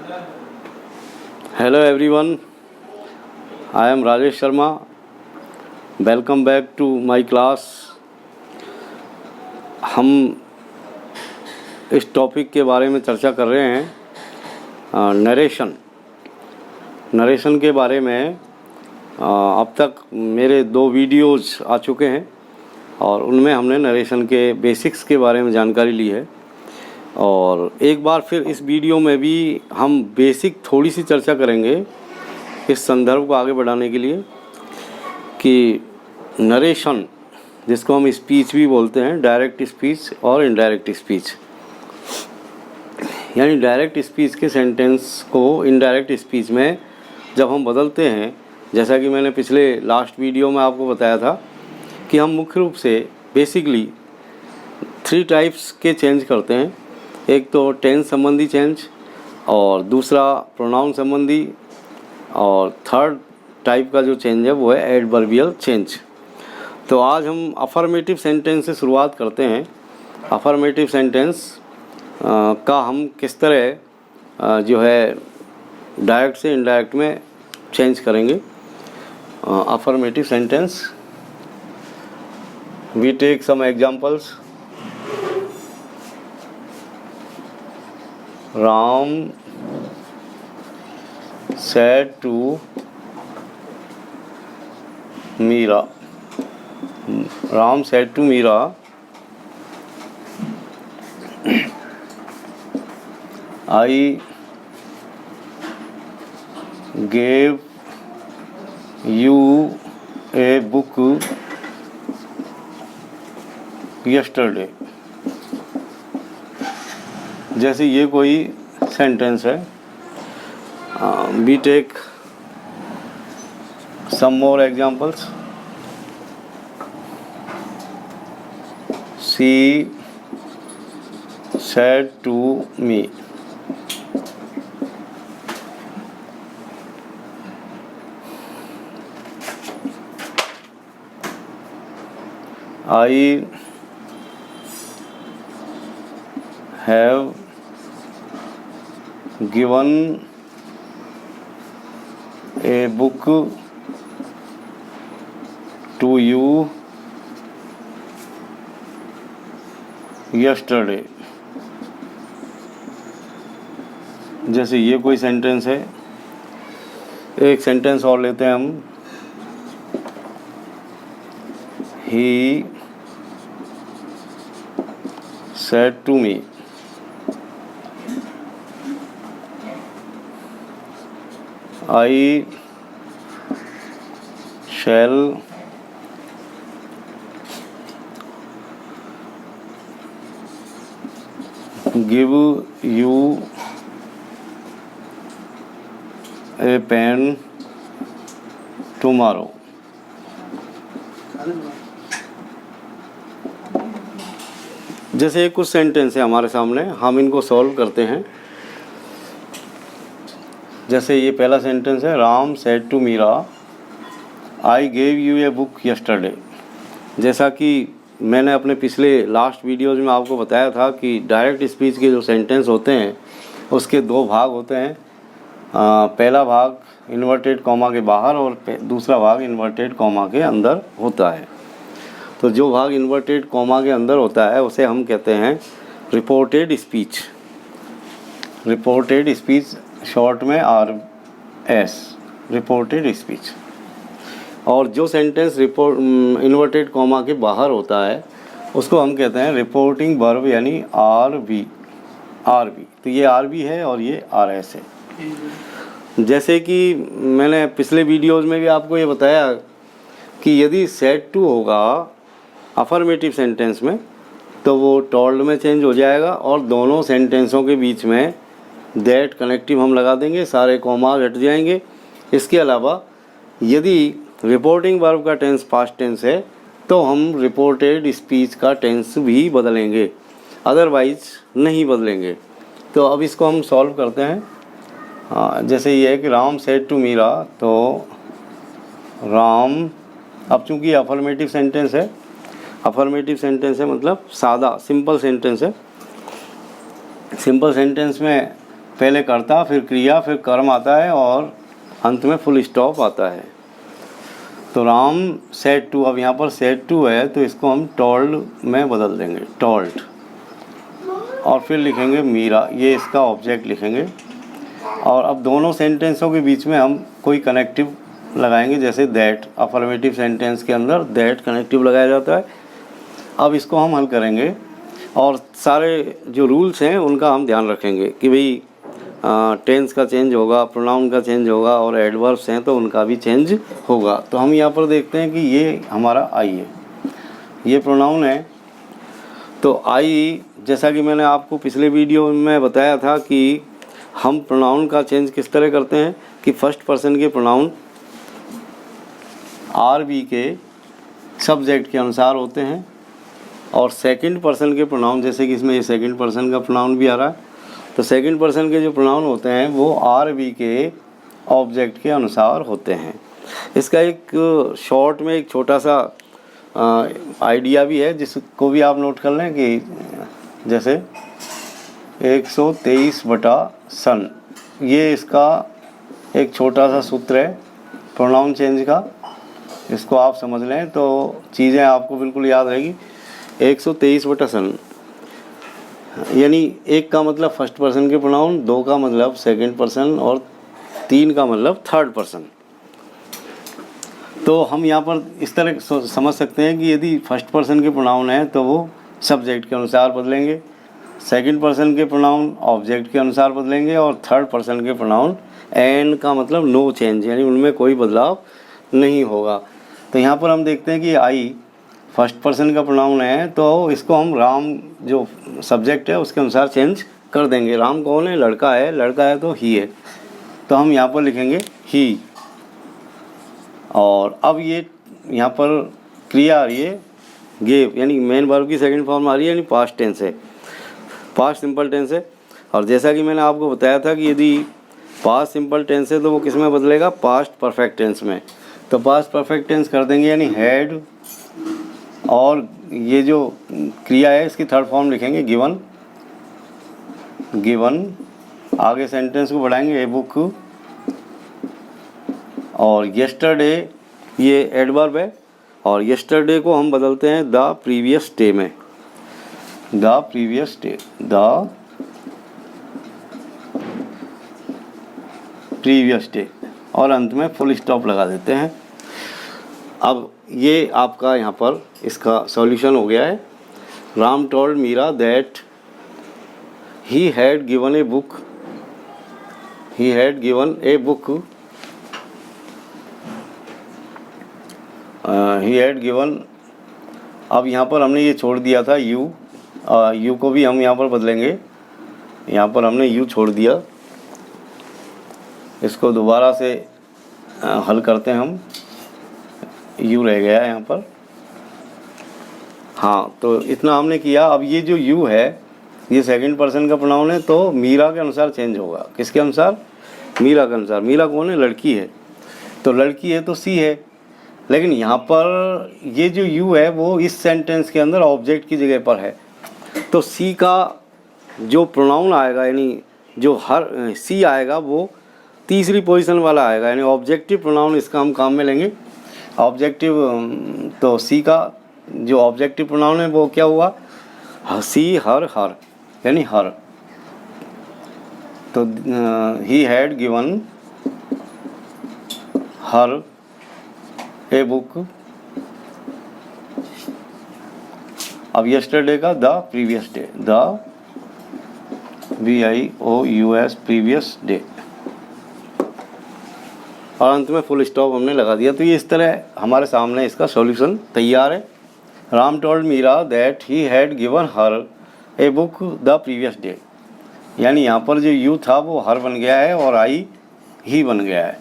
Hello everyone, I am Rajesh Sharma. Welcome back to my class. हम इस topic के बारे में चर्चा कर रहे हैं नरेशन के बारे में। अब तक मेरे 2 वीडियोज़ आ चुके हैं और उनमें हमने नरेशन के बेसिक्स के बारे में जानकारी ली है। और एक बार फिर इस वीडियो में भी हम बेसिक थोड़ी सी चर्चा करेंगे इस संदर्भ को आगे बढ़ाने के लिए कि नरेशन, जिसको हम स्पीच भी बोलते हैं, डायरेक्ट स्पीच और इनडायरेक्ट स्पीच, यानी डायरेक्ट स्पीच के सेंटेंस को इनडायरेक्ट स्पीच में जब हम बदलते हैं, जैसा कि मैंने पिछले लास्ट वीडियो में आपको बताया था कि हम मुख्य रूप से बेसिकली 3 टाइप्स के चेंज करते हैं। एक तो टेंस संबंधी चेंज, और दूसरा प्रोनाउन संबंधी, और थर्ड टाइप का जो चेंज है वो है एडवर्बियल चेंज। तो आज हम अफर्मेटिव सेंटेंस से शुरुआत करते हैं। अफर्मेटिव सेंटेंस का हम किस तरह जो है डायरेक्ट से इनडायरेक्ट में चेंज करेंगे। Affirmative sentence, we take some examples. Ram said to Meera. Ram said to Meera, I gave you a book yesterday. जैसे ये कोई सेंटेंस है। We take some more examples. She said to me, I have given a book to you yesterday। जैसे ये कोई sentence है। एक sentence और लेते हैं हम। He said to me, I shall give you a pen tomorrow। जैसे कुछ सेंटेंस है हमारे सामने, हम इनको सॉल्व करते हैं। जैसे ये पहला सेंटेंस है, Ram said to Meera, I gave you a book yesterday. जैसा कि मैंने अपने पिछले लास्ट वीडियोज़ में आपको बताया था कि डायरेक्ट स्पीच के जो सेंटेंस होते हैं उसके 2 भाग होते हैं। पहला भाग इन्वर्टेड कॉमा के बाहर और दूसरा भाग इन्वर्टेड कॉमा के अंदर होता है। तो जो भाग इन्वर्टेड कॉमा के अंदर होता है उसे हम कहते हैं reported speech. Reported speech short में RS, रिपोर्टेड स्पीच। और जो सेंटेंस इन्वर्टेड कॉमा के बाहर होता है उसको हम कहते हैं रिपोर्टिंग वर्ब, यानी RV। तो ये RV है और ये RS है। जैसे कि मैंने पिछले वीडियोज़ में भी आपको ये बताया कि यदि सेड टू होगा अफर्मेटिव सेंटेंस में तो वो टोल्ड में चेंज हो जाएगा और दोनों सेंटेंसों के बीच में दैट कनेक्टिव हम लगा देंगे, सारे कॉमा हट जाएंगे। इसके अलावा यदि रिपोर्टिंग वर्ब का टेंस पास्ट टेंस है तो हम रिपोर्टेड स्पीच का टेंस भी बदलेंगे, अदरवाइज नहीं बदलेंगे। तो अब इसको हम सॉल्व करते हैं। जैसे ये है कि राम सेड टू मीरा, तो राम, अब चूँकि अफर्मेटिव सेंटेंस है, अफर्मेटिव सेंटेंस है मतलब सादा सिंपल सेंटेंस है। सिंपल सेंटेंस में पहले कर्ता, फिर क्रिया, फिर कर्म आता है और अंत में फुल स्टॉप आता है। तो राम सेड टू, अब यहाँ पर सेड टू है तो इसको हम टोल्ड में बदल देंगे, टोल्ड, और फिर लिखेंगे मीरा, ये इसका ऑब्जेक्ट लिखेंगे। और अब दोनों सेंटेंसों के बीच में हम कोई कनेक्टिव लगाएंगे, जैसे दैट, अफर्मेटिव सेंटेंस के अंदर दैट कनेक्टिव लगाया जाता है। अब इसको हम हल करेंगे और सारे जो रूल्स हैं उनका हम ध्यान रखेंगे कि भाई टेंस का चेंज होगा, प्रोनाउन का चेंज होगा, और एडवर्ब्स हैं तो उनका भी चेंज होगा। तो हम यहाँ पर देखते हैं कि ये हमारा आई है, ये प्रोनाउन है। तो आई, जैसा कि मैंने आपको पिछले वीडियो में बताया था कि हम प्रोनाउन का चेंज किस तरह करते हैं कि फर्स्ट पर्सन के प्रोनाउन आर बी के सब्जेक्ट के अनुसार होते हैं, और सेकंड पर्सन के प्रोनाउन, जैसे कि इसमें ये सेकंड पर्सन का प्रोनाउन भी आ रहा है, तो सेकंड पर्सन के जो प्रोनाउन होते हैं वो आर बी के ऑब्जेक्ट के अनुसार होते हैं। इसका एक शॉर्ट में एक छोटा सा आइडिया भी है जिसको भी आप नोट कर लें कि जैसे 123 बटा सन, ये इसका एक छोटा सा सूत्र है प्रोनाउन चेंज का, इसको आप समझ लें तो चीज़ें आपको बिल्कुल याद रहेगी। 123 बटा सन, यानी एक का मतलब फर्स्ट पर्सन के प्रोनाउन, दो का मतलब सेकंड पर्सन, और तीन का मतलब थर्ड पर्सन। तो हम यहाँ पर इस तरह समझ सकते हैं कि यदि फर्स्ट पर्सन के प्रोनाउन है तो वो सब्जेक्ट के अनुसार बदलेंगे, सेकंड पर्सन के प्रोनाउन ऑब्जेक्ट के अनुसार बदलेंगे, और थर्ड पर्सन के प्रोनाउन एन का मतलब नो चेंज, यानी उनमें कोई बदलाव नहीं होगा। तो यहाँ पर हम देखते हैं कि आई फर्स्ट पर्सन का प्रोनाउन है तो इसको हम राम जो सब्जेक्ट है उसके अनुसार चेंज कर देंगे। राम कौन है? लड़का है, लड़का है तो ही है, तो हम यहाँ पर लिखेंगे ही। और अब ये यहाँ पर क्रिया आ रही है गेव, यानी मेन वर्ब की सेकंड फॉर्म आ रही है, यानी पास्ट टेंस है, पास्ट सिंपल टेंस है। और जैसा कि मैंने आपको बताया था कि यदि पास्ट सिंपल टेंस है तो वो किस में बदलेगा? पास्ट परफेक्ट टेंस में। तो पास्ट परफेक्ट टेंस कर देंगे, यानी हैड, और ये जो क्रिया है इसकी थर्ड फॉर्म लिखेंगे गिवन, गिवन, आगे सेंटेंस को बढ़ाएंगे ए बुक, और येस्टरडे ये एडवर्ब है, और येस्टरडे को हम बदलते हैं द प्रीवियस डे में, the previous day, the previous day, और अंत में फुल स्टॉप लगा देते हैं। अब ये आपका यहाँ पर इसका सॉल्यूशन हो गया है। Ram told Meera that he had given a book, he had given a book, he had given. अब यहाँ पर हमने ये छोड़ दिया था यू, यू को भी हम यहाँ पर बदलेंगे, यहाँ पर हमने यू छोड़ दिया, इसको दोबारा से हल करते हैं हम, यू रह गया यहाँ पर। हाँ, तो इतना हमने किया। अब ये जो यू है ये सेकंड पर्सन का प्रोनाउन है तो मीरा के अनुसार चेंज होगा। किसके अनुसार? मीरा के अनुसार। मीरा कौन है? लड़की है, तो लड़की है तो सी है, लेकिन यहाँ पर ये जो यू है वो इस सेंटेंस के अंदर ऑब्जेक्ट की जगह पर है, तो सी का जो प्रोनाउन आएगा, यानी जो हर सी आएगा वो तीसरी पोजीशन वाला आएगा, यानी ऑब्जेक्टिव प्रोनाउन इसका हम काम में लेंगे। ऑब्जेक्टिव, तो सी का जो ऑब्जेक्टिव प्रोनाउन है वो क्या हुआ? सी, हर, हर, यानी हर। तो ही had given her a book. अब यस्टरडे का the previous day, the VIOUS previous day, और अंत में फुल स्टॉप हमने लगा दिया। तो ये इस तरह हमारे सामने इसका सॉल्यूशन तैयार है। Ram told Meera that he had given her a book the previous day, यानी यहाँ पर जो यू था वो हर बन गया है और आई ही बन गया है।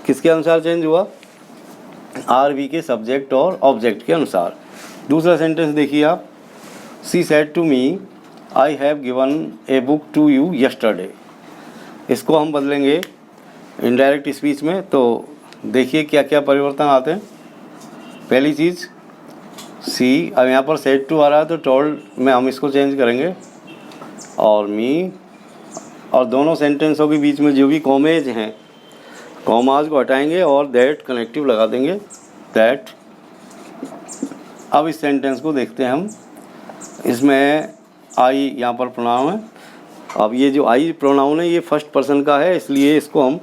किसके अनुसार चेंज हुआ? RV के सब्जेक्ट और ऑब्जेक्ट के अनुसार। दूसरा सेंटेंस देखिए आप, she said to me I have given a book to you yesterday. इसको हम बदलेंगे इनडायरेक्ट स्पीच में, तो देखिए क्या क्या परिवर्तन आते हैं। पहली चीज़ सी, अब यहाँ पर सेड टू आ रहा है तो टोल्ड में हम इसको चेंज करेंगे, और मी और दोनों सेंटेंसों के बीच में जो भी कॉमेज हैं, कॉमाज को हटाएंगे और दैट कनेक्टिव लगा देंगे, दैट। अब इस सेंटेंस को देखते हैं हम। इसमें आई यहाँ पर प्रोनाउन है। अब ये जो आई प्रोनाउन है ये फर्स्ट पर्सन का है, इसलिए इसको हम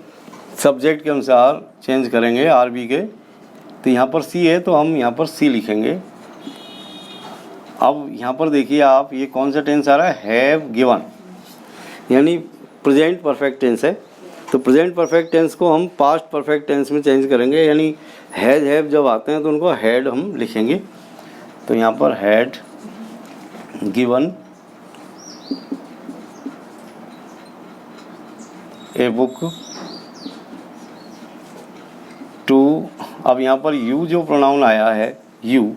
सब्जेक्ट के अनुसार चेंज करेंगे आर बी के। तो यहाँ पर सी है तो हम यहाँ पर सी लिखेंगे। अब यहाँ पर देखिए आप, ये कौन सा टेंस आ रहा है, हैव गिवन, यानी प्रेजेंट परफेक्ट टेंस है। तो प्रेजेंट परफेक्ट टेंस को हम पास्ट परफेक्ट टेंस में चेंज करेंगे, यानी हैज हैव जब आते हैं तो उनको हैड हम लिखेंगे। तो यहाँ पर had given a book to. अब यहाँ पर यू जो प्रोनाउन आया है, यू,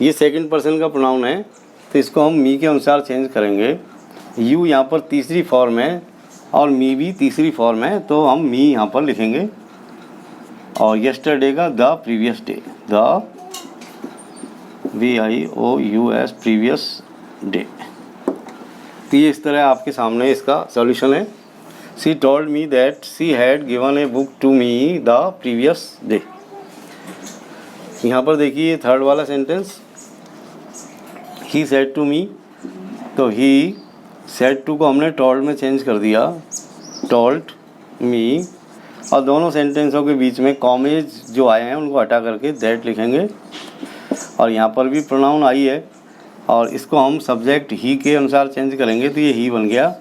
ये सेकंड पर्सन का प्रोनाउन है, तो इसको हम मी के अनुसार चेंज करेंगे। यू यहाँ पर तीसरी फॉर्म है और मी भी तीसरी फॉर्म है, तो हम मी यहाँ पर लिखेंगे। और यस्टरडे का the previous day, the VIOUS previous day. तो ये इस तरह आपके सामने इसका सॉल्यूशन है। She told me that she had given a book to me the previous day. यहाँ पर देखिए थर्ड वाला sentence, he said to me, तो ही सेड टू को हमने टोल्ड में चेंज कर दिया, टोल्ड मी। और दोनों सेंटेंसों के बीच में कॉमेज जो आए हैं उनको हटा करके दैट लिखेंगे। और यहाँ पर भी प्रोनाउन आई है और इसको हम सब्जेक्ट ही के अनुसार चेंज करेंगे, तो ये ही बन गया।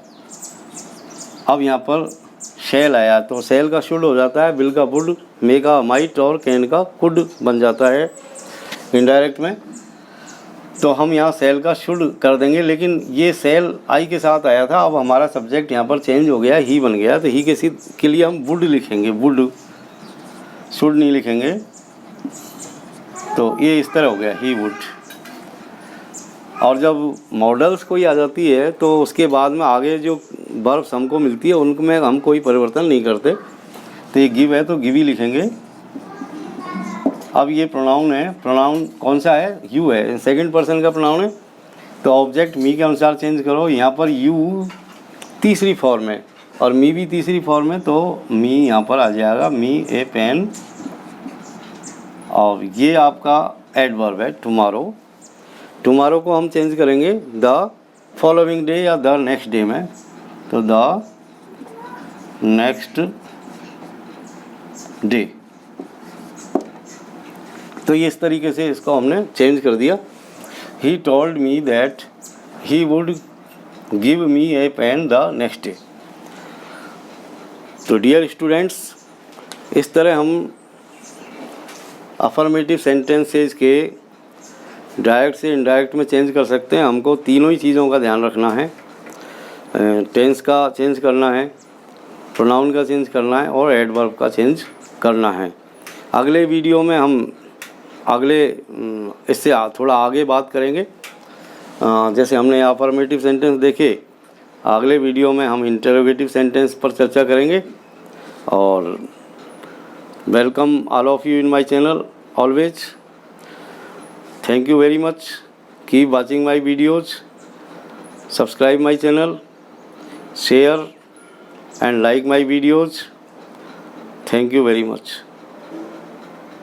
अब यहाँ पर शैल आया तो शैल का शुड हो जाता है, विल का वुड, मे का माइट और कैन का कुड बन जाता है इनडायरेक्ट में। तो हम यहाँ सेल का शुड कर देंगे, लेकिन ये सेल आई के साथ आया था, अब हमारा सब्जेक्ट यहाँ पर चेंज हो गया, ही बन गया। तो ही के लिए हम वुड लिखेंगे, वुड, शुड नहीं लिखेंगे। तो ये इस तरह हो गया, ही वुड। और जब मॉडल्स कोई आ जाती है तो उसके बाद में आगे जो वर्ब्स हमको मिलती है उनमें हम कोई परिवर्तन नहीं करते। तो ये गिव है तो गिव ही लिखेंगे। अब ये प्रोनाउन है, प्रोनाउन कौन सा है, यू है, सेकंड पर्सन का प्रोनाउन है, तो ऑब्जेक्ट मी के अनुसार चेंज करो। यहाँ पर यू तीसरी फॉर्म है और मी भी तीसरी फॉर्म है, तो मी यहाँ पर आ जाएगा, मी ए पेन। और ये आपका एडवर्ब है टुमारो। टुमारो को हम चेंज करेंगे द फॉलोइंग डे या द नेक्स्ट डे में, तो द नेक्स्ट डे। तो ये इस तरीके से इसको हमने चेंज कर दिया। He told me that he would give me a pen the next day. तो डियर स्टूडेंट्स, इस तरह हम अफर्मेटिव सेंटेंसेस के डायरेक्ट से इनडायरेक्ट में चेंज कर सकते हैं। हमको तीनों ही चीज़ों का ध्यान रखना है, टेंस का चेंज करना है, प्रोनाउन का चेंज करना है और एडवर्ब का चेंज करना है। अगले वीडियो में हम अगले इससे थोड़ा आगे बात करेंगे। जैसे हमने अफर्मेटिव सेंटेंस देखे, अगले वीडियो में हम इंटरोगेटिव सेंटेंस पर चर्चा करेंगे। और welcome all of you in my channel always. Thank you very much. Keep watching my videos. Subscribe my channel. Share and like my videos. Thank you very much.